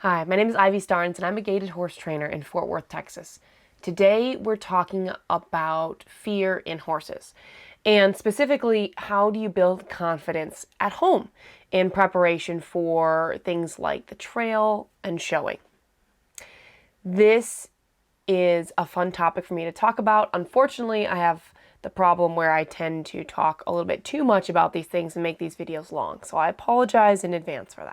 Hi, my name is Ivy Starnes, and I'm a gaited horse trainer in Fort Worth, Texas. Today, we're talking about fear in horses, and specifically, how do you build confidence at home in preparation for things like the trail and showing. This is a fun topic for me to talk about. Unfortunately, I have the problem where I tend to talk a little bit too much about these things and make these videos long, so I apologize in advance for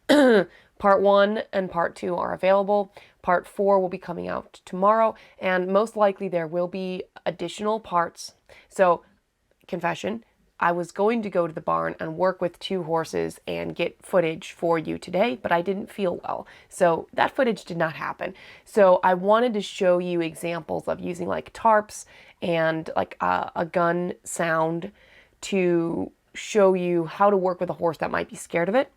that. Part 1 and Part 2 are available. Part 4 will be coming out tomorrow, and most likely there will be additional parts. So, confession, I was going to go to the barn and work with 2 horses and get footage for you today, but I didn't feel well. So that footage did not happen. So I wanted to show you examples of using like tarps and like a gun sound to show you how to work with a horse that might be scared of it.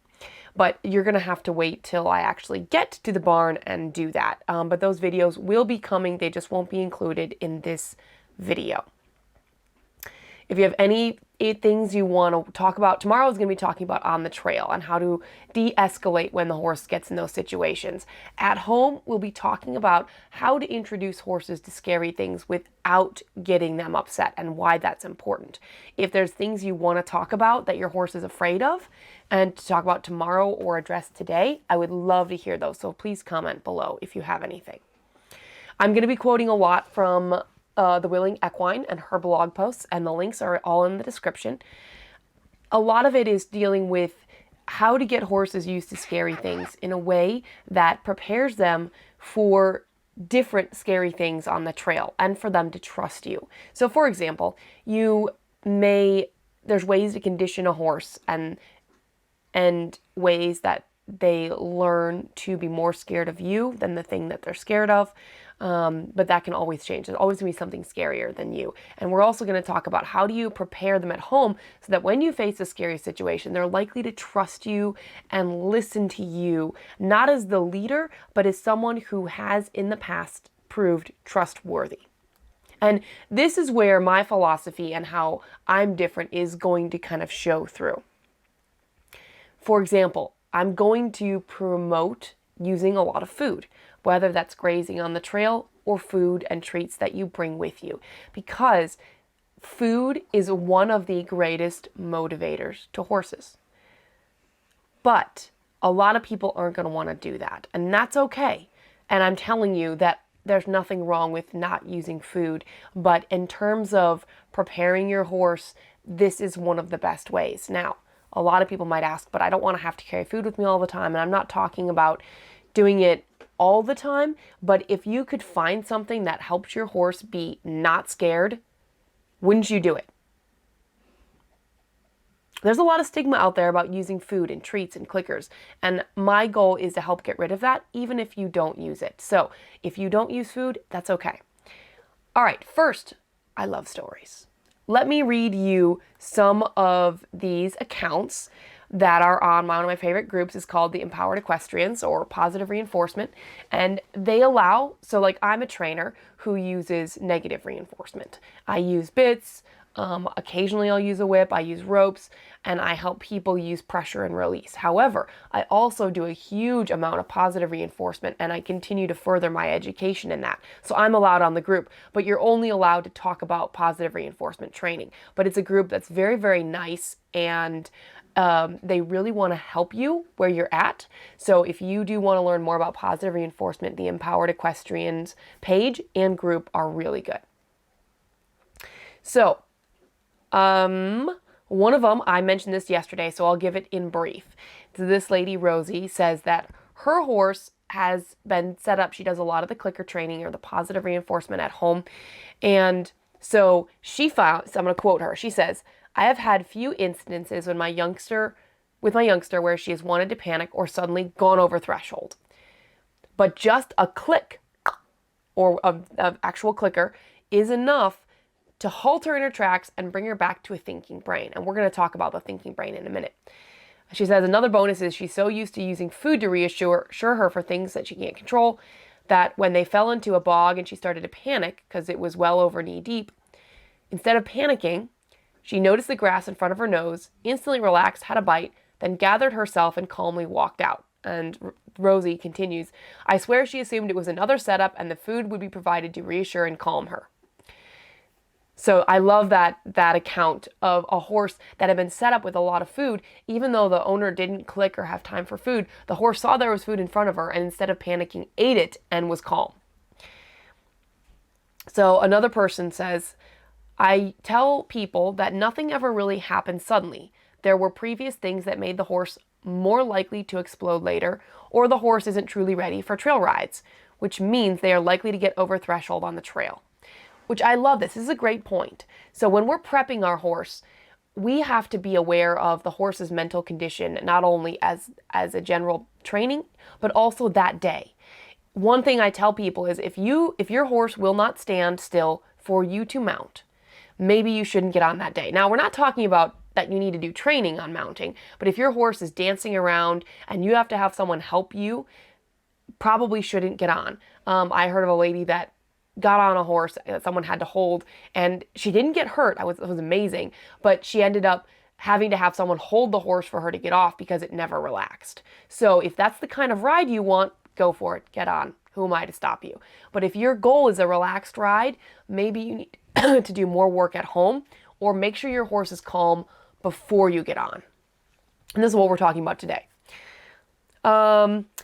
But you're going to have to wait till I actually get to the barn and do that. But those videos will be coming. They just won't be included in this video. If you have any things you want to talk about, tomorrow is going to be talking about on the trail and how to de-escalate when the horse gets in those situations. At home, we'll be talking about how to introduce horses to scary things without getting them upset and why that's important. If there's things you want to talk about that your horse is afraid of and to talk about tomorrow or address today, I would love to hear those. So please comment below if you have anything. I'm going to be quoting a lot from the Willing Equine and her blog posts, and the links are all in the description. A lot of it is dealing with how to get horses used to scary things in a way that prepares them for different scary things on the trail and for them to trust you. So for example, there's ways to condition a horse and ways that they learn to be more scared of you than the thing that they're scared of. But that can always change. There's always going to be something scarier than you. And we're also going to talk about how do you prepare them at home so that when you face a scary situation, they're likely to trust you and listen to you, not as the leader, but as someone who has in the past proved trustworthy. And this is where my philosophy and how I'm different is going to kind of show through. For example, I'm going to promote using a lot of food, whether that's grazing on the trail or food and treats that you bring with you, because food is one of the greatest motivators to horses. But a lot of people aren't going to want to do that, and that's okay. And I'm telling you that there's nothing wrong with not using food, but in terms of preparing your horse, this is one of the best ways. Now, a lot of people might ask, but I don't want to have to carry food with me all the time, and I'm not talking about doing it all the time, but if you could find something that helps your horse be not scared, wouldn't you do it? There's a lot of stigma out there about using food and treats and clickers, and my goal is to help get rid of that, even if you don't use it. So if you don't use food, that's okay. All right, first, I love stories. Let me read you some of these accounts that are on one of my favorite groups. Is called the Empowered Equestrians, or Positive Reinforcement. And they allow, so like I'm a trainer who uses negative reinforcement. I use bits, occasionally I'll use a whip, I use ropes, and I help people use pressure and release. However, I also do a huge amount of positive reinforcement, and I continue to further my education in that. So I'm allowed on the group, but you're only allowed to talk about positive reinforcement training. But it's a group that's very, very nice, and they really want to help you where you're at. So if you do want to learn more about positive reinforcement, the Empowered Equestrians page and group are really good. So, one of them, I mentioned this yesterday, so I'll give it in brief. So this lady, Rosie, says that her horse has been set up. She does a lot of the clicker training or the positive reinforcement at home. And so she found, so I'm going to quote her. She says, "I have had few instances with my youngster where she has wanted to panic or suddenly gone over threshold. But just a click or of actual clicker is enough to halt her in her tracks and bring her back to a thinking brain." And we're going to talk about the thinking brain in a minute. She says another bonus is she's so used to using food to reassure her for things that she can't control that when they fell into a bog and she started to panic because it was well over knee deep, instead of panicking, she noticed the grass in front of her nose, instantly relaxed, had a bite, then gathered herself and calmly walked out. And Rosie continues, I swear she assumed it was another setup and the food would be provided to reassure and calm her. So I love that account of a horse that had been set up with a lot of food. Even though the owner didn't click or have time for food, the horse saw there was food in front of her and instead of panicking, ate it and was calm. So another person says, I tell people that nothing ever really happened suddenly. There were previous things that made the horse more likely to explode later, or the horse isn't truly ready for trail rides, which means they are likely to get over threshold on the trail. Which I love this. This is a great point. So when we're prepping our horse, we have to be aware of the horse's mental condition, not only as a general training, but also that day. One thing I tell people is if your horse will not stand still for you to mount, maybe you shouldn't get on that day. Now, we're not talking about that you need to do training on mounting, but if your horse is dancing around and you have to have someone help you, probably shouldn't get on. I heard of a lady that got on a horse that someone had to hold, and she didn't get hurt. It was amazing, but she ended up having to have someone hold the horse for her to get off because it never relaxed. So if that's the kind of ride you want, go for it, get on. Who am I to stop you? But if your goal is a relaxed ride, maybe you need to do more work at home, or make sure your horse is calm before you get on. And this is what we're talking about today.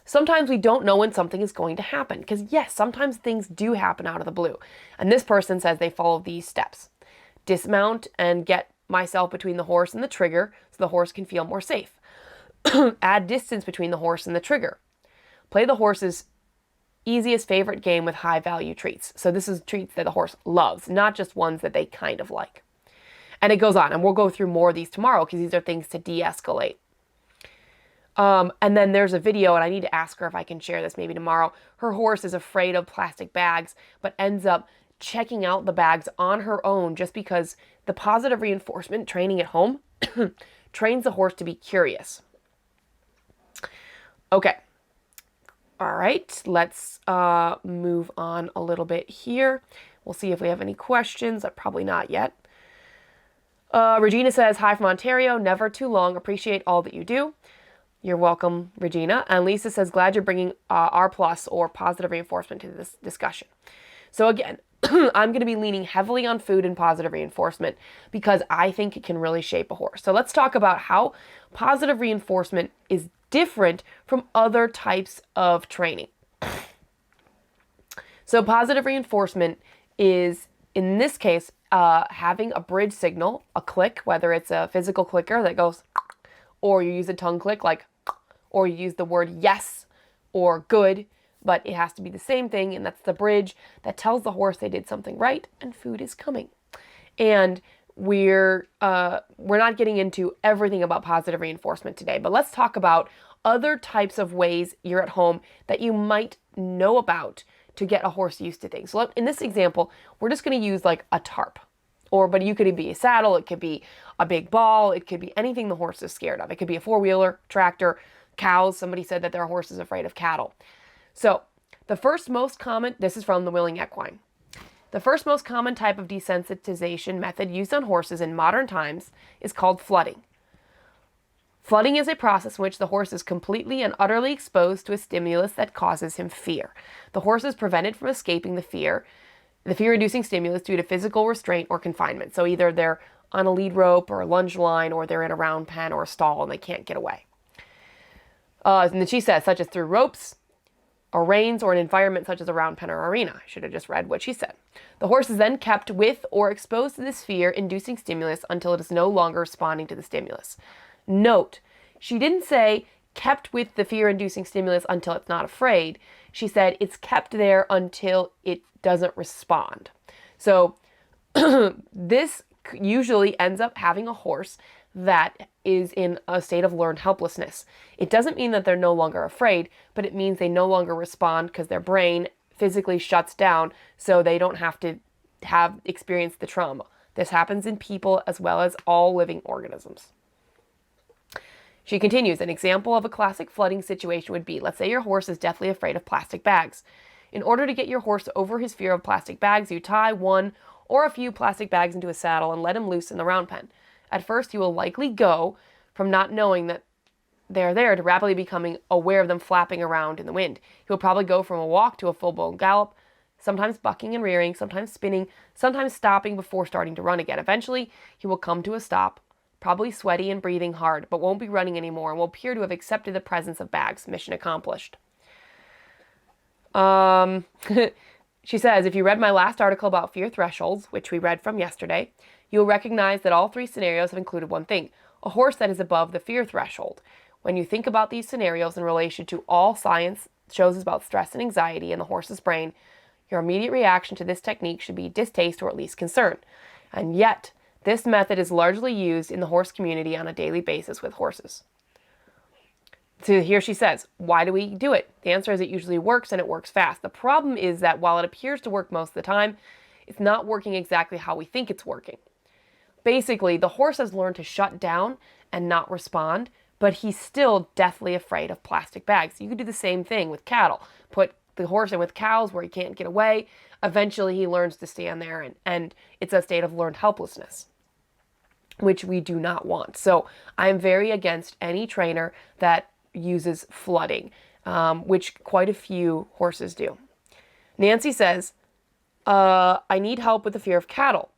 Sometimes we don't know when something is going to happen, because yes, sometimes things do happen out of the blue. And this person says they follow these steps. Dismount and get myself between the horse and the trigger so the horse can feel more safe. Add distance between the horse and the trigger. Play the horse's easiest favorite game with high value treats. So this is treats that the horse loves, not just ones that they kind of like. And it goes on, and we'll go through more of these tomorrow because these are things to de-escalate. And then there's a video, and I need to ask her if I can share this maybe tomorrow. Her horse is afraid of plastic bags, but ends up checking out the bags on her own just because the positive reinforcement training at home trains the horse to be curious. Okay. All right, let's move on a little bit here. We'll see if we have any questions. Probably not yet. Regina says, hi from Ontario. Never too long. Appreciate all that you do. You're welcome, Regina. And Lisa says, glad you're bringing R+ or positive reinforcement to this discussion. So again, I'm going to be leaning heavily on food and positive reinforcement because I think it can really shape a horse. So let's talk about how positive reinforcement is different from other types of training. So positive reinforcement is, in this case, having a bridge signal, a click, whether it's a physical clicker that goes, or you use a tongue click like, or you use the word yes or good, but it has to be the same thing, and that's the bridge that tells the horse they did something right and food is coming. And we're not getting into everything about positive reinforcement today, but let's talk about other types of ways you're at home that you might know about to get a horse used to things. So in this example, we're just going to use like a tarp. But you could be a saddle, it could be a big ball, it could be anything the horse is scared of. It could be a four-wheeler, tractor, cows. Somebody said that their horse is afraid of cattle. So the first most common, this is from the Willing Equine. The first most common type of desensitization method used on horses in modern times is called flooding. Flooding is a process in which the horse is completely and utterly exposed to a stimulus that causes him fear. The horse is prevented from escaping the fear-inducing stimulus due to physical restraint or confinement. So either they're on a lead rope or a lunge line, or they're in a round pen or a stall and they can't get away. And then she says, such as through ropes or reins or an environment such as a round pen or arena. I should have just read what she said. The horse is then kept with or exposed to this fear-inducing stimulus until it is no longer responding to the stimulus. Note, she didn't say kept with the fear-inducing stimulus until it's not afraid. She said it's kept there until it doesn't respond. So this usually ends up having a horse that is in a state of learned helplessness. It doesn't mean that they're no longer afraid, but it means they no longer respond because their brain physically shuts down so they don't have to have experienced the trauma. This happens in people as well as all living organisms. She continues, an example of a classic flooding situation would be, let's say your horse is deathly afraid of plastic bags. In order to get your horse over his fear of plastic bags, you tie one or a few plastic bags into a saddle and let him loose in the round pen. At first, you will likely go from not knowing that they're there to rapidly becoming aware of them flapping around in the wind. He will probably go from a walk to a full-blown gallop, sometimes bucking and rearing, sometimes spinning, sometimes stopping before starting to run again. Eventually, he will come to a stop, probably sweaty and breathing hard, but won't be running anymore and will appear to have accepted the presence of bags. Mission accomplished. She says, if you read my last article about fear thresholds, which we read from yesterday, you'll recognize that all three scenarios have included one thing, a horse that is above the fear threshold. When you think about these scenarios in relation to all science shows us about stress and anxiety in the horse's brain, your immediate reaction to this technique should be distaste or at least concern. And yet, this method is largely used in the horse community on a daily basis with horses. So here she says, why do we do it? The answer is it usually works and it works fast. The problem is that while it appears to work most of the time, it's not working exactly how we think it's working. Basically, the horse has learned to shut down and not respond, but he's still deathly afraid of plastic bags. You could do the same thing with cattle. Put the horse in with cows where he can't get away. Eventually, he learns to stand there, and it's a state of learned helplessness, which we do not want. So I'm very against any trainer that uses flooding, which quite a few horses do. Nancy says, I need help with the fear of cattle.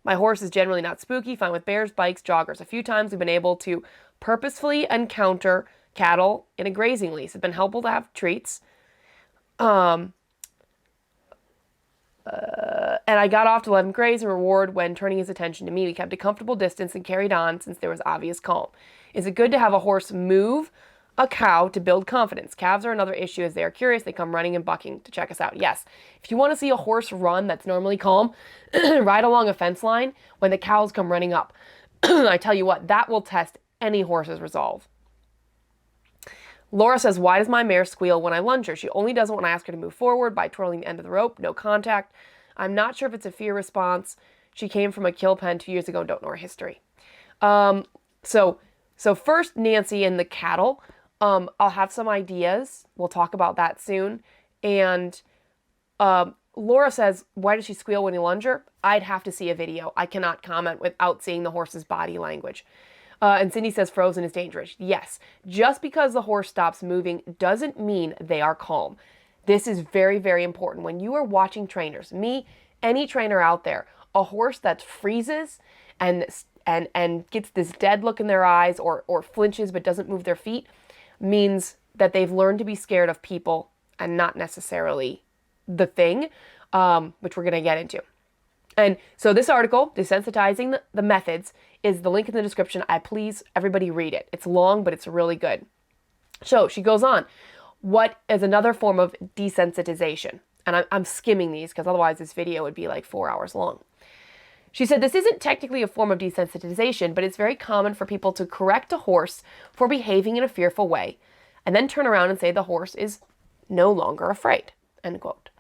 My horse is generally not spooky, fine with bears, bikes, joggers. A few times we've been able to purposefully encounter cattle in a grazing lease. It's been helpful to have treats. And I got off to let him graze and reward when turning his attention to me. We kept a comfortable distance and carried on since there was obvious calm. Is it good to have a horse move a cow to build confidence? Calves are another issue as they are curious. They come running and bucking to check us out. Yes. If you want to see a horse run that's normally calm, ride along a fence line when the cows come running up. I tell you what, that will test any horse's resolve. Laura says, why does my mare squeal when I lunge her? She only does it when I ask her to move forward by twirling the end of the rope, no contact. I'm not sure if it's a fear response. She came from a kill pen 2 years ago, don't know her history. So first, Nancy and the cattle. I'll have some ideas. We'll talk about that soon. And Laura says, why does she squeal when you lunge her? I'd have to see a video. I cannot comment without seeing the horse's body language. And Cindy says frozen is dangerous. Yes, just because the horse stops moving doesn't mean they are calm. This is very, very important. When you are watching trainers, me, any trainer out there, a horse that freezes and gets this dead look in their eyes or flinches but doesn't move their feet means that they've learned to be scared of people and not necessarily the thing, which we're going to get into. And so this article, Desensitizing the Methods, is the link in the description. Please, everybody read it. It's long, but it's really good. So she goes on. What is another form of desensitization? And I'm skimming these because otherwise this video would be like 4 hours long. She said this isn't technically a form of desensitization, but it's very common for people to correct a horse for behaving in a fearful way and then turn around and say the horse is no longer afraid, end quote.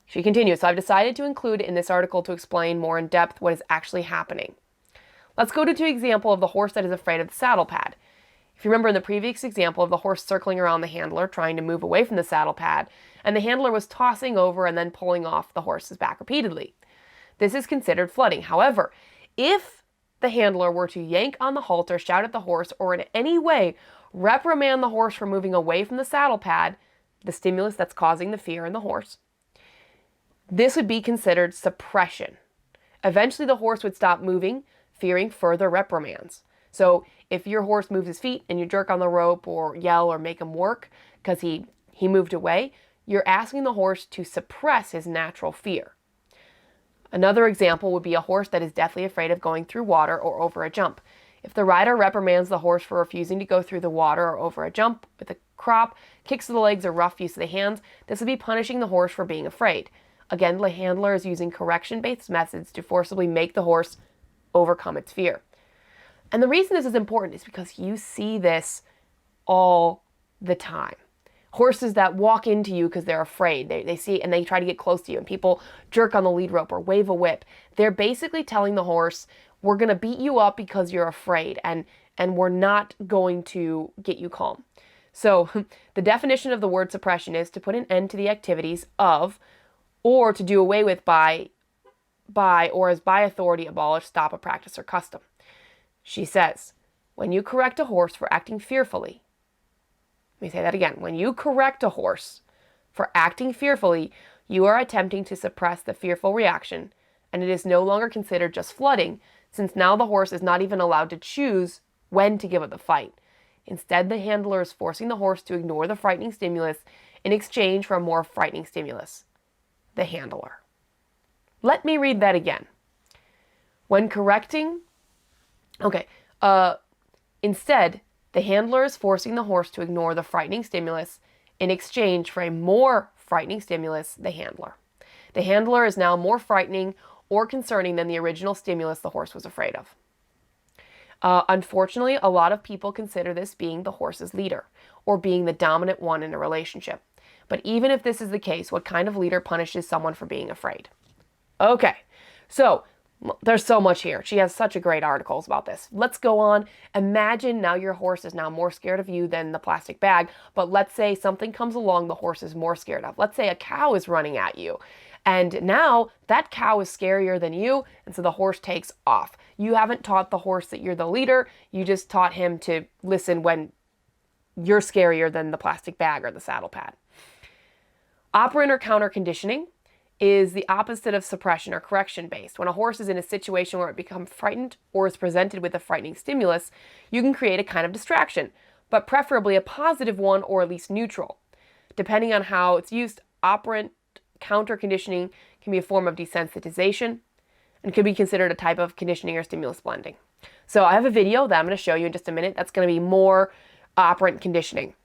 She continues, so I've decided to include in this article to explain more in depth what is actually happening. Let's go to the example of the horse that is afraid of the saddle pad. If you remember in the previous example of the horse circling around the handler, trying to move away from the saddle pad, and the handler was tossing over and then pulling off the horse's back repeatedly. This is considered flooding. However, if the handler were to yank on the halter, shout at the horse, or in any way reprimand the horse for moving away from the saddle pad, the stimulus that's causing the fear in the horse, this would be considered suppression. Eventually, the horse would stop moving, fearing further reprimands. So if your horse moves his feet and you jerk on the rope or yell or make him work because he moved away, you're asking the horse to suppress his natural fear. Another example would be a horse that is deathly afraid of going through water or over a jump. If the rider reprimands the horse for refusing to go through the water or over a jump with a crop, kicks to the legs, or rough use of the hands, this would be punishing the horse for being afraid. Again, the handler is using correction-based methods to forcibly make the horse overcome its fear. And the reason this is important is because you see this all the time. Horses that walk into you because they're afraid. They see and they try to get close to you, and people jerk on the lead rope or wave a whip. They're basically telling the horse, we're going to beat you up because you're afraid, and we're not going to get you calm. So the definition of the word suppression is to put an end to the activities of, or to do away with by or as by authority abolish, stop a practice or custom. She says, When you correct a horse for acting fearfully, let me say that again. When you correct a horse for acting fearfully, you are attempting to suppress the fearful reaction, and it is no longer considered just flooding, since now the horse is not even allowed to choose when to give up the fight. Instead, the handler is forcing the horse to ignore the frightening stimulus in exchange for a more frightening stimulus. The handler. Let me read that again. When correcting, instead, the handler is forcing the horse to ignore the frightening stimulus in exchange for a more frightening stimulus, the handler. The handler is now more frightening or concerning than the original stimulus the horse was afraid of. Unfortunately, a lot of people consider this being the horse's leader or being the dominant one in a relationship. But even if this is the case, what kind of leader punishes someone for being afraid? Okay, so there's so much here. She has such a great articles about this. Let's go on. Imagine now your horse is now more scared of you than the plastic bag, but let's say something comes along the horse is more scared of. Let's say a cow is running at you, and now that cow is scarier than you, and so the horse takes off. You haven't taught the horse that you're the leader. You just taught him to listen when you're scarier than the plastic bag or the saddle pad. Operant or counter conditioning is the opposite of suppression or correction based. When a horse is in a situation where it becomes frightened or is presented with a frightening stimulus, you can create a kind of distraction, but preferably a positive one or at least neutral. Depending on how it's used, operant counter conditioning can be a form of desensitization and could be considered a type of conditioning or stimulus blending. So I have a video that I'm going to show you in just a minute that's going to be more operant conditioning.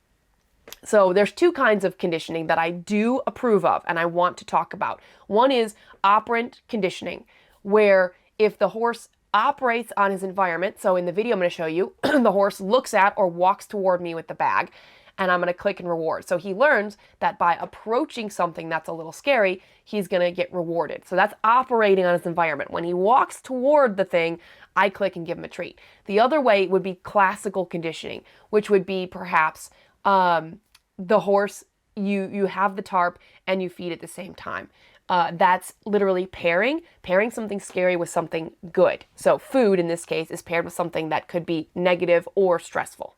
So there's two kinds of conditioning that I do approve of and I want to talk about. One is operant conditioning, where if the horse operates on his environment, so in the video I'm going to show you, the horse looks at or walks toward me with the bag, and I'm going to click and reward. So he learns that by approaching something that's a little scary, he's going to get rewarded. So that's operating on his environment. When he walks toward the thing, I click and give him a treat. The other way would be classical conditioning, which would be perhaps the horse, you have the tarp and you feed at the same time. That's literally pairing something scary with something good. So food in this case is paired with something that could be negative or stressful.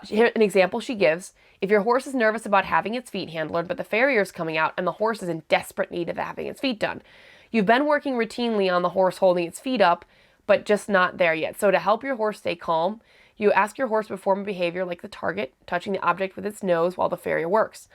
Here, an example she gives: if your horse is nervous about having its feet handled, but the farrier is coming out and the horse is in desperate need of having its feet done. You've been working routinely on the horse holding its feet up, but just not there yet. So to help your horse stay calm, you ask your horse to perform a behavior like the target, touching the object with its nose while the farrier works.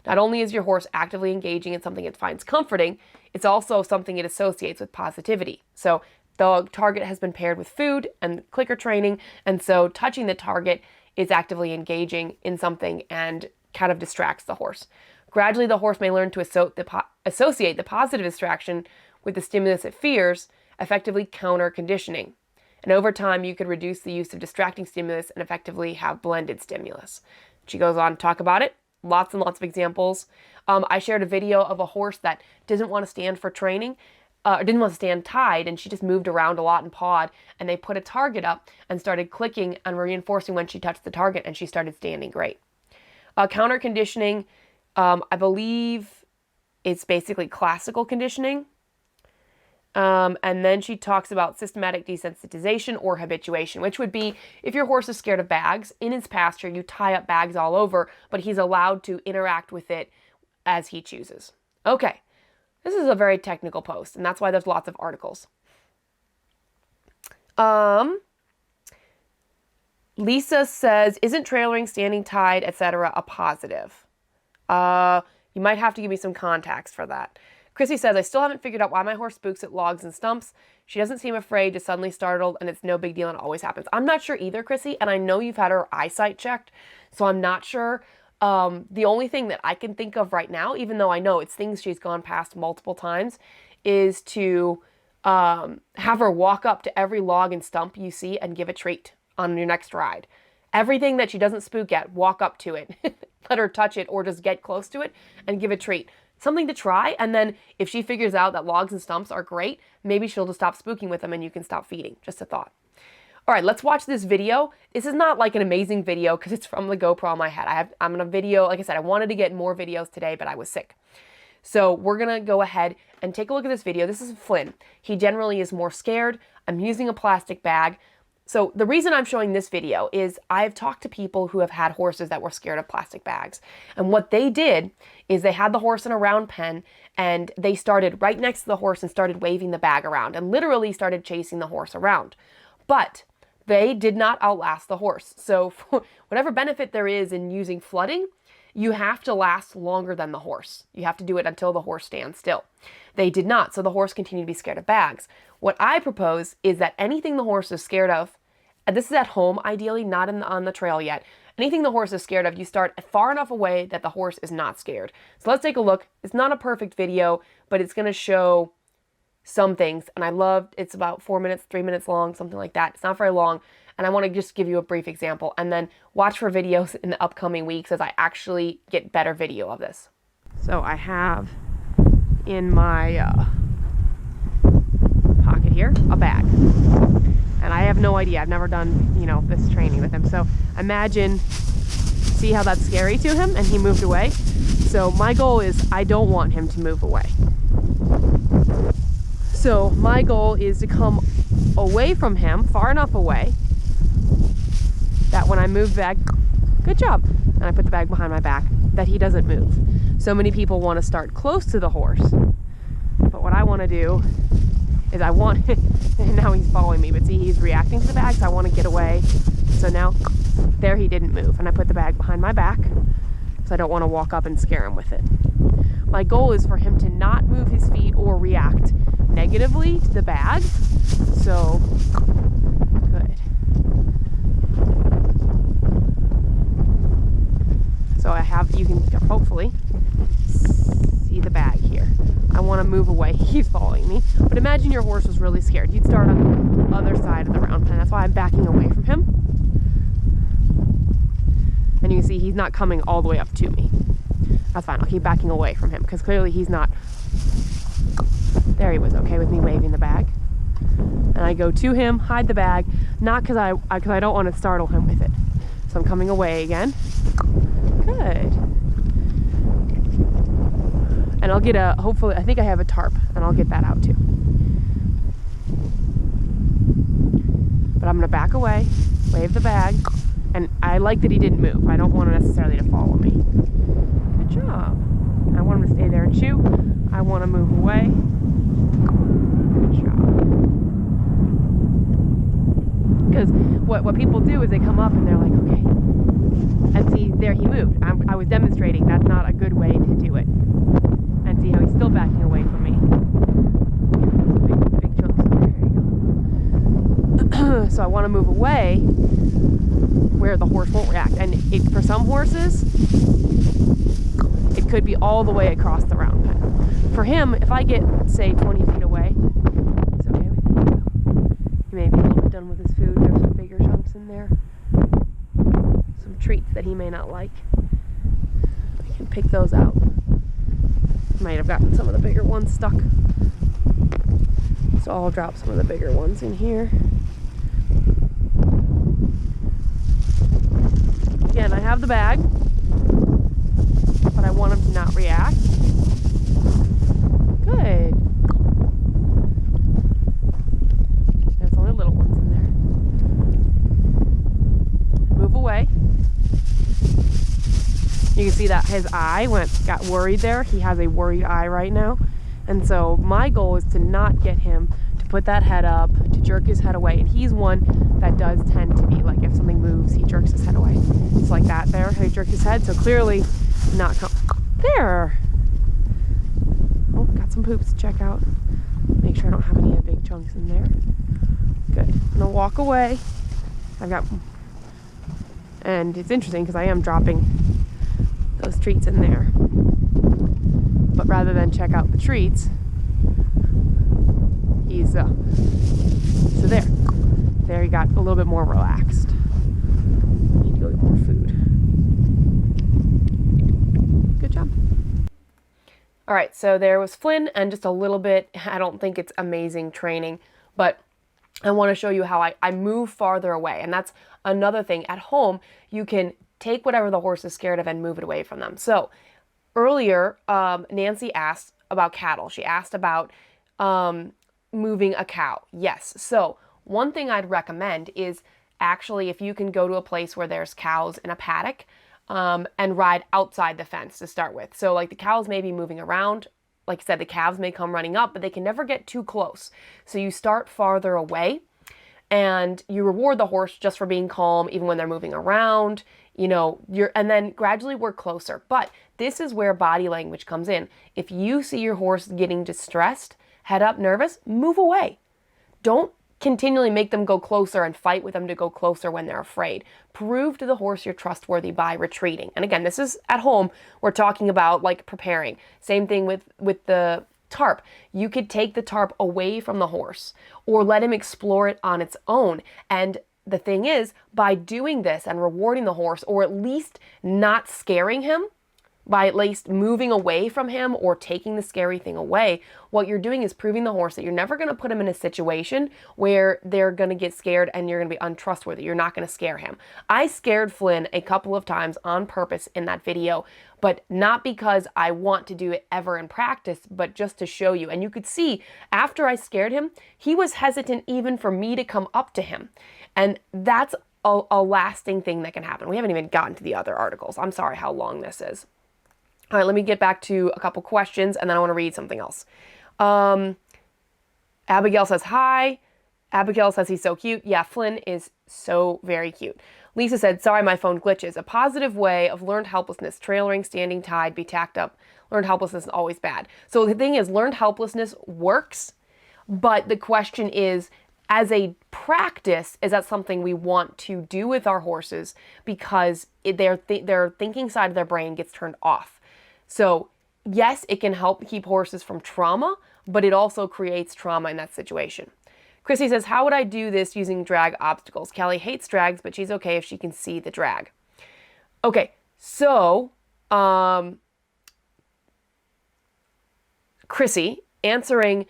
Not only is your horse actively engaging in something it finds comforting, it's also something it associates with positivity. So the target has been paired with food and clicker training, and so touching the target is actively engaging in something and kind of distracts the horse. Gradually, the horse may learn to associate the positive distraction with the stimulus it fears, effectively counter conditioning. And over time, you could reduce the use of distracting stimulus and effectively have blended stimulus. She goes on to talk about it. Lots and lots of examples. I shared a video of a horse that didn't want to stand for training, didn't want to stand tied, and she just moved around a lot and pawed, and they put a target up and started clicking and reinforcing when she touched the target, and she started standing great. Counter conditioning, I believe it's basically classical conditioning. And then she talks about systematic desensitization or habituation, which would be if your horse is scared of bags, in his pasture you tie up bags all over, but he's allowed to interact with it as he chooses. Okay, this is a very technical post, and that's why there's lots of articles. Lisa says, isn't trailering, standing tied, etc. a positive? You might have to give me some context for that. Chrissy says, I still haven't figured out why my horse spooks at logs and stumps. She doesn't seem afraid, just suddenly startled, and it's no big deal and it always happens. I'm not sure either, Chrissy, and I know you've had her eyesight checked, so I'm not sure. The only thing that I can think of right now, even though I know it's things she's gone past multiple times, is to have her walk up to every log and stump you see and give a treat on your next ride. Everything that she doesn't spook at, walk up to it. Let her touch it or just get close to it and give a treat. Something to try, and then if she figures out that logs and stumps are great, maybe she'll just stop spooking with them and you can stop feeding. Just a thought. All right, let's watch this video. This is not like an amazing video because it's from the GoPro on my head. I'm in a video, like I said, I wanted to get more videos today, but I was sick. So we're gonna go ahead and take a look at this video. This is Flynn. He generally is more scared. I'm using a plastic bag. So the reason I'm showing this video is I've talked to people who have had horses that were scared of plastic bags. And what they did is they had the horse in a round pen and they started right next to the horse and started waving the bag around and literally started chasing the horse around. But they did not outlast the horse. So for whatever benefit there is in using flooding, you have to last longer than the horse. You have to do it until the horse stands still. They did not, so the horse continued to be scared of bags. What I propose is that anything the horse is scared of, and this is at home ideally, not on the trail yet, anything the horse is scared of, you start far enough away that the horse is not scared. So let's take a look. It's not a perfect video, but it's going to show some things, and I loved, it's about 4 minutes, 3 minutes long, something like that. It's not very long, and I want to just give you a brief example, and then watch for videos in the upcoming weeks as I actually get better video of this. So I have in my pocket here a bag, and I have no idea. I've never done, you know, this training with him. So imagine, see how that's scary to him, and he moved away. So my goal is I don't want him to move away. So my goal is to come away from him, far enough away, that when I move the bag, good job, and I put the bag behind my back, that he doesn't move. So many people want to start close to the horse, but what I want to do is I want, and now he's following me, but see, he's reacting to the bag, so I want to get away. So now, there he didn't move, and I put the bag behind my back, so I don't want to walk up and scare him with it. My goal is for him to not move his feet or react negatively to the bag. So, good. So I have, you can hopefully see the bag here. I want to move away. He's following me. But imagine your horse was really scared. You'd start on the other side of the round pen. That's why I'm backing away from him. And you can see he's not coming all the way up to me. That's fine. I'll keep backing away from him because clearly he's not. There he was okay with me waving the bag. And I go to him, hide the bag, not because I don't want to startle him with it. So I'm coming away again. Good. And I'll get a, hopefully, I think I have a tarp, and I'll get that out too. But I'm going to back away, wave the bag, and I like that he didn't move. I don't want him necessarily to follow me. Good job. I want him to stay there and chew. I want to move away. Good job. Because what people do is they come up and they're like, okay. And see, there he moved. I was demonstrating that's not a good way to do it. And see how he's still backing away from me. Big chunks. There you go. So I want to move away where the horse won't react. And for some horses, it could be all the way across the round pen. For him, if I get, say, 20 feet away, it's okay with it. He may be a little bit done with his food. There's some bigger chunks in there. Some treats that he may not like. I can pick those out. Might have gotten some of the bigger ones stuck. So I'll drop some of the bigger ones in here. Again, I have the bag, but I want him to not react. Good. There's only little ones in there. Move away. You can see that his eye got worried there. He has a worried eye right now. And so my goal is to not get him to put that head up, to jerk his head away. And he's one that does tend to be like, if something moves, he jerks his head away. It's like that there, how he jerked his head. So clearly not there. Oh, got some poops to check out. Make sure I don't have any big chunks in there. Good. I'm gonna walk away. And it's interesting because I am dropping those treats in there. But rather than check out the treats, he's, so there he got a little bit more relaxed. Need to go get more food. Good job. All right, so there was Flynn and just a little bit, I don't think it's amazing training, but I want to show you how I move farther away. And that's another thing. At home, you can take whatever the horse is scared of and move it away from them. So earlier, Nancy asked about cattle. She asked about moving a cow. Yes. So one thing I'd recommend is actually if you can go to a place where there's cows in a paddock, and ride outside the fence to start with. So like the cows may be moving around. Like I said, the calves may come running up, but they can never get too close. So you start farther away and you reward the horse just for being calm even when they're moving around, and then gradually work closer. But this is where body language comes in. If you see your horse getting distressed, head up, nervous, move away. Don't continually make them go closer and fight with them to go closer when they're afraid. Prove to the horse you're trustworthy by retreating. And again, this is at home. We're talking about like preparing. Same thing with the tarp. You could take the tarp away from the horse or let him explore it on its own. And the thing is, by doing this and rewarding the horse, or at least not scaring him, by at least moving away from him or taking the scary thing away, what you're doing is proving the horse that you're never going to put him in a situation where they're going to get scared and you're going to be untrustworthy. You're not going to scare him. I scared Flynn a couple of times on purpose in that video, but not because I want to do it ever in practice, but just to show you. And you could see after I scared him, he was hesitant even for me to come up to him. And that's a lasting thing that can happen. We haven't even gotten to the other articles. I'm sorry how long this is. All right, let me get back to a couple questions, and then I want to read something else. Abigail says, hi. Abigail says he's so cute. Yeah, Flynn is so very cute. Lisa said, sorry, my phone glitches. A positive way of learned helplessness, trailering, standing tied, be tacked up. Learned helplessness is always bad. So the thing is, learned helplessness works, but the question is, as a practice, is that something we want to do with our horses because their thinking side of their brain gets turned off. So yes, it can help keep horses from trauma, but it also creates trauma in that situation. Chrissy says, how would I do this using drag obstacles? Kelly hates drags, but she's okay if she can see the drag. Okay, so Chrissy answering,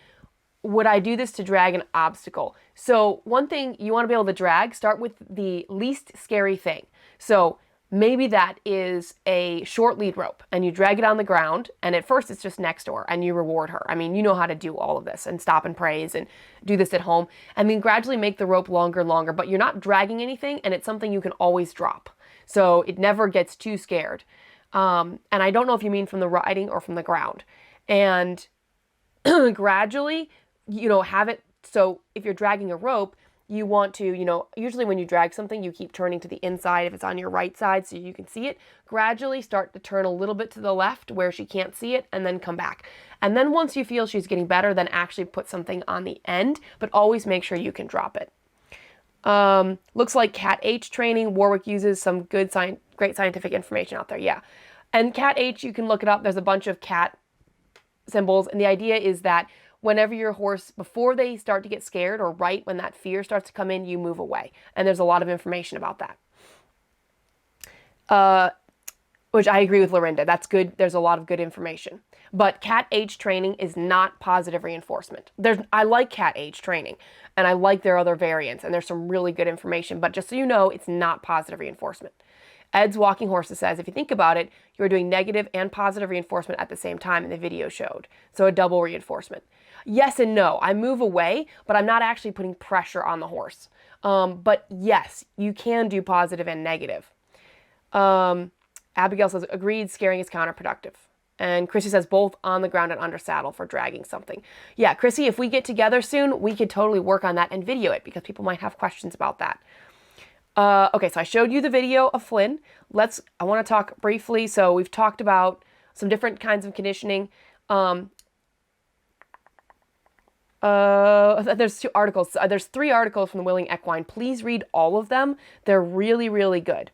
would I do this to drag an obstacle? So one thing you want to be able to drag, start with the least scary thing. So maybe that is a short lead rope and you drag it on the ground and at first it's just next to her and you reward her. I mean, you know how to do all of this and stop and praise and do this at home and then gradually make the rope longer and longer, but you're not dragging anything and it's something you can always drop. So it never gets too scared. And I don't know if you mean from the riding or from the ground. And gradually, have it. So if you're dragging a rope, you want to, usually when you drag something, you keep turning to the inside if it's on your right side so you can see it. Gradually start to turn a little bit to the left where she can't see it and then come back. And then once you feel she's getting better, then actually put something on the end, but always make sure you can drop it. Looks like Cat H training. Warwick uses some great scientific information out there. Yeah. And Cat H, you can look it up. There's a bunch of cat symbols. And the idea is that whenever your horse, before they start to get scared or right when that fear starts to come in, you move away. And there's a lot of information about that. Which I agree with Lorinda. That's good. There's a lot of good information. But Cat H training is not positive reinforcement. I like Cat H training and I like their other variants and there's some really good information, but just so you know, it's not positive reinforcement. Ed's Walking Horses says, if you think about it, you're doing negative and positive reinforcement at the same time, and the video showed. So a double reinforcement. Yes and no. I move away, but I'm not actually putting pressure on the horse. But yes, you can do positive and negative. Abigail says, agreed, scaring is counterproductive. And Chrissy says, both on the ground and under saddle for dragging something. Yeah, Chrissy, if we get together soon, we could totally work on that and video it because people might have questions about that. Okay, so I showed you the video of Flynn. I want to talk briefly. So we've talked about some different kinds of conditioning. There's 2 articles. There's 3 articles from the Willing Equine. Please read all of them. They're really, really good.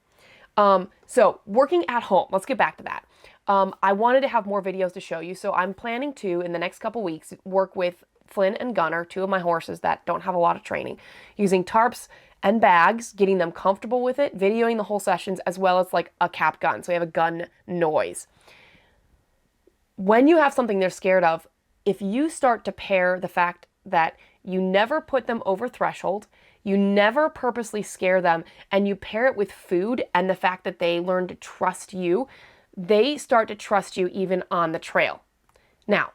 So working at home, let's get back to that. I wanted to have more videos to show you. So I'm planning to, in the next couple weeks, work with Flynn and Gunner, 2 of my horses that don't have a lot of training, using tarps and bags, getting them comfortable with it, videoing the whole sessions, as well as like a cap gun. So we have a gun noise. When you have something they're scared of, if you start to pair the fact that you never put them over threshold, you never purposely scare them, and you pair it with food and the fact that they learn to trust you, they start to trust you even on the trail. Now,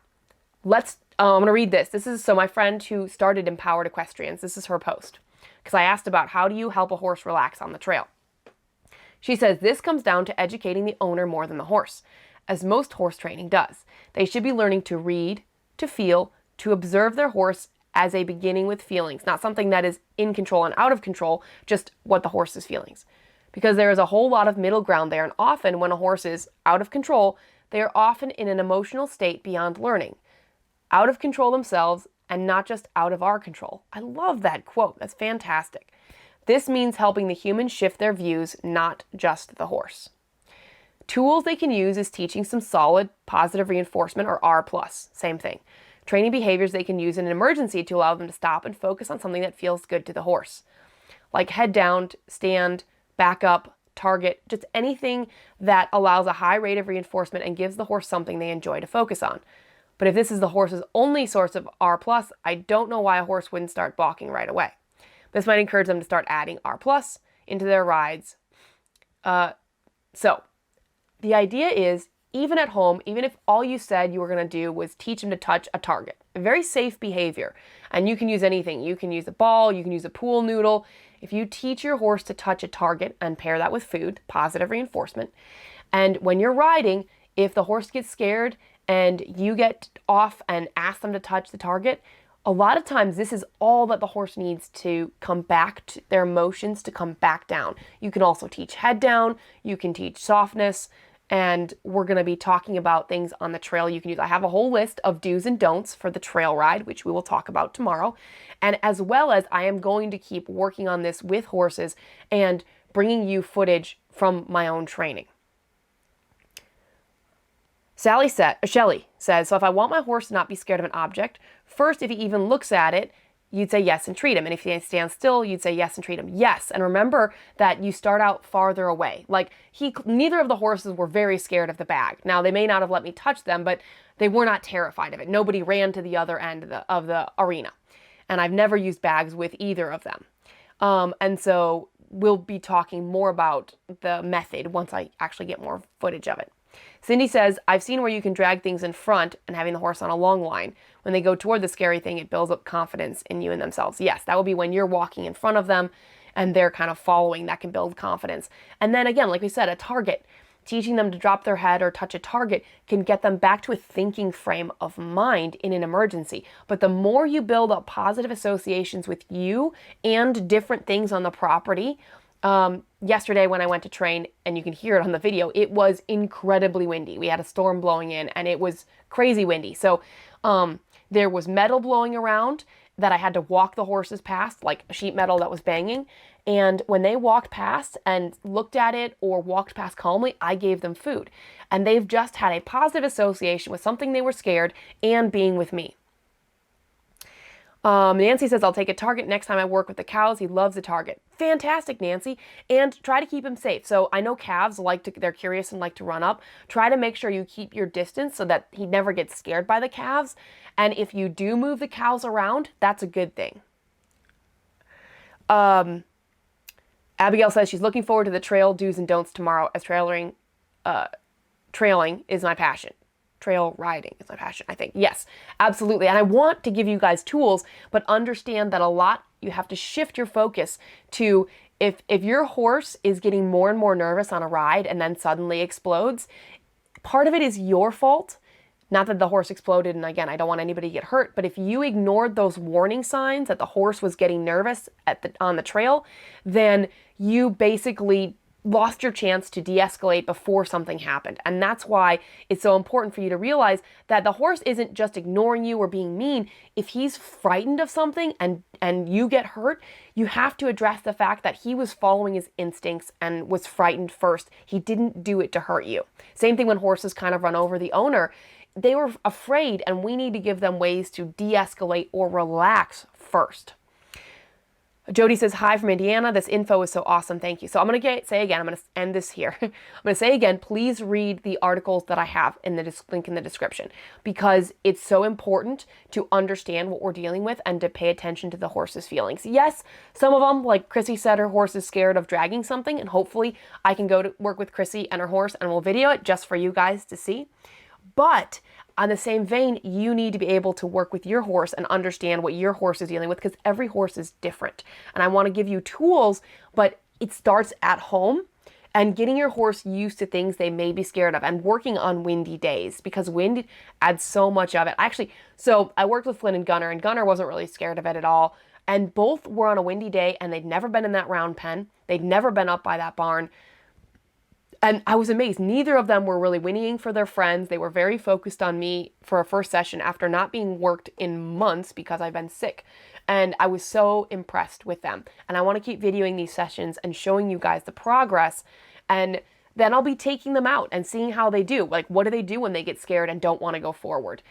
let's I'm going to read this. This is, so my friend who started Empowered Equestrians, this is her post. Because I asked about how do you help a horse relax on the trail. She says, this comes down to educating the owner more than the horse, as most horse training does. They should be learning to read, to feel, to observe their horse as a beginning with feelings, not something that is in control and out of control, just what the horse's feelings. Because there is a whole lot of middle ground there, and often when a horse is out of control, they are often in an emotional state beyond learning, out of control themselves, and not just out of our control. I love that quote. That's fantastic. This means helping the human shift their views, not just the horse. Tools they can use is teaching some solid positive reinforcement, or R+, same thing. Training behaviors they can use in an emergency to allow them to stop and focus on something that feels good to the horse. Like head down, stand, back up, target, just anything that allows a high rate of reinforcement and gives the horse something they enjoy to focus on. But if this is the horse's only source of R+, I don't know why a horse wouldn't start balking right away. This might encourage them to start adding R+ into their rides. So the idea is, even at home, even if all you said you were going to do was teach him to touch a target, a very safe behavior, and you can use anything. You can use a ball, you can use a pool noodle. If you teach your horse to touch a target and pair that with food, positive reinforcement, and when you're riding, if the horse gets scared and you get off and ask them to touch the target, a lot of times this is all that the horse needs to come back to their emotions, to come back down. You can also teach head down, you can teach softness, and we're going to be talking about things on the trail you can use. I have a whole list of do's and don'ts for the trail ride, which we will talk about tomorrow. And as well as I am going to keep working on this with horses and bringing you footage from my own training. Shelly says, so if I want my horse to not be scared of an object, first, if he even looks at it, you'd say yes and treat him. And if he stands still, you'd say yes and treat him. Yes. And remember that you start out farther away. Like neither of the horses were very scared of the bag. Now, they may not have let me touch them, but they were not terrified of it. Nobody ran to the other end of the arena. And I've never used bags with either of them. And so we'll be talking more about the method once I actually get more footage of it. Cindy says, I've seen where you can drag things in front and having the horse on a long line. When they go toward the scary thing, it builds up confidence in you and themselves. Yes, that will be when you're walking in front of them and they're kind of following. That can build confidence. And then again, like we said, a target. Teaching them to drop their head or touch a target can get them back to a thinking frame of mind in an emergency. But the more you build up positive associations with you and different things on the property, yesterday when I went to train, and you can hear it on the video, it was incredibly windy. We had a storm blowing in and it was crazy windy. So there was metal blowing around that I had to walk the horses past, like sheet metal that was banging. And when they walked past and looked at it or walked past calmly, I gave them food. And they've just had a positive association with something they were scared and being with me. Nancy says, I'll take a target next time I work with the cows. He loves a target. Fantastic, Nancy. And try to keep him safe. So I know calves they're curious and like to run up. Try to make sure you keep your distance so that he never gets scared by the calves. And if you do move the cows around, that's a good thing. Abigail says she's looking forward to the trail do's and don'ts tomorrow, as trailing is my passion. Trail riding is my passion, I think. Yes, absolutely. And I want to give you guys tools, but understand that a lot, you have to shift your focus to if your horse is getting more and more nervous on a ride and then suddenly explodes, part of it is your fault. Not that the horse exploded, and again, I don't want anybody to get hurt, but if you ignored those warning signs that the horse was getting nervous on the trail, then you basically lost your chance to de-escalate before something happened. And that's why it's so important for you to realize that the horse isn't just ignoring you or being mean. If he's frightened of something and you get hurt, you have to address the fact that he was following his instincts and was frightened first. He didn't do it to hurt you. Same thing when horses kind of run over the owner. They were afraid, and we need to give them ways to de-escalate or relax first. Jody says, hi from Indiana. This info is so awesome. Thank you. So I'm going to say again, I'm going to end this here. I'm going to say again, please read the articles that I have in the link in the description, because it's so important to understand what we're dealing with and to pay attention to the horse's feelings. Yes, some of them, like Chrissy said, her horse is scared of dragging something, and hopefully I can go to work with Chrissy and her horse and we'll video it just for you guys to see. But on the same vein, you need to be able to work with your horse and understand what your horse is dealing with, because every horse is different. And I want to give you tools, but it starts at home and getting your horse used to things they may be scared of and working on windy days, because wind adds so much of it. So I worked with Flynn and Gunner wasn't really scared of it at all. And both were on a windy day and they'd never been in that round pen. They'd never been up by that barn. And I was amazed. Neither of them were really whinnying for their friends. They were very focused on me for a first session after not being worked in months because I've been sick. And I was so impressed with them. And I want to keep videoing these sessions and showing you guys the progress. And then I'll be taking them out and seeing how they do. Like, what do they do when they get scared and don't want to go forward?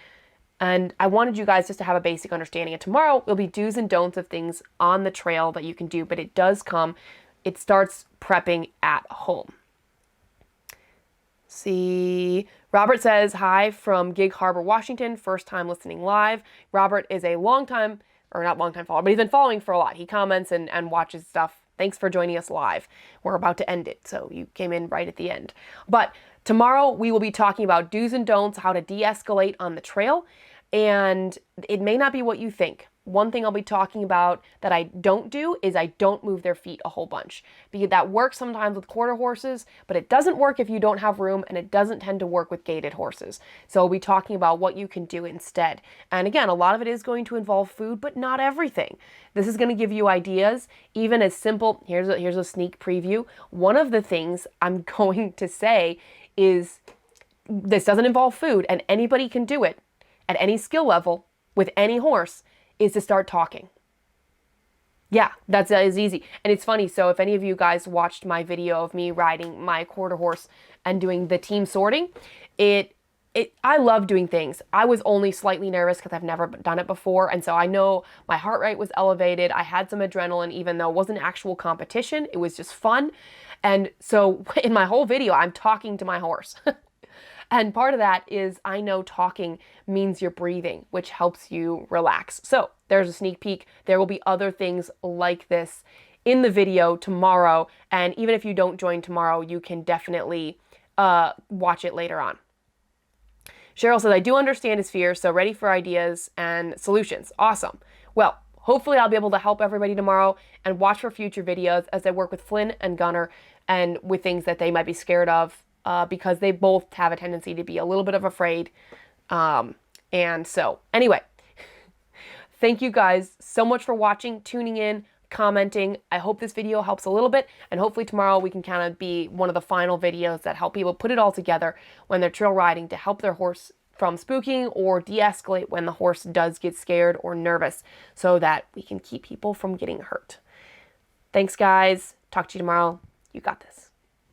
And I wanted you guys just to have a basic understanding. And tomorrow will be do's and don'ts of things on the trail that you can do. But it does come. It starts prepping at home. See, Robert says, hi from Gig Harbor, Washington, first time listening live. Robert is a not long time follower, but he's been following for a lot. He comments and watches stuff. Thanks for joining us live. We're about to end it, so you came in right at the end. But tomorrow we will be talking about do's and don'ts, how to de-escalate on the trail, and it may not be what you think. One thing I'll be talking about that I don't do is I don't move their feet a whole bunch, because that works sometimes with quarter horses, but it doesn't work if you don't have room, and it doesn't tend to work with gaited horses. So we'll be talking about what you can do instead. And again, a lot of it is going to involve food, but not everything. This is going to give you ideas, even as simple, here's a sneak preview. One of the things I'm going to say is this doesn't involve food, and anybody can do it at any skill level with any horse, is to start talking. Yeah, that is easy. And it's funny, so if any of you guys watched my video of me riding my quarter horse and doing the team sorting, I love doing things. I was only slightly nervous because I've never done it before, and so I know my heart rate was elevated. I had some adrenaline, even though it wasn't actual competition. It was just fun. And so in my whole video, I'm talking to my horse. And part of that is I know talking means you're breathing, which helps you relax. So there's a sneak peek. There will be other things like this in the video tomorrow. And even if you don't join tomorrow, you can definitely watch it later on. Cheryl says, I do understand his fears, so ready for ideas and solutions. Awesome. Well, hopefully I'll be able to help everybody tomorrow, and watch for future videos as I work with Flynn and Gunner and with things that they might be scared of. Because they both have a tendency to be a little bit of afraid. And so anyway, thank you guys so much for watching, tuning in, commenting. I hope this video helps a little bit, and hopefully tomorrow we can kind of be one of the final videos that help people put it all together when they're trail riding to help their horse from spooking or de-escalate when the horse does get scared or nervous, so that we can keep people from getting hurt. Thanks guys. Talk to you tomorrow. You got this.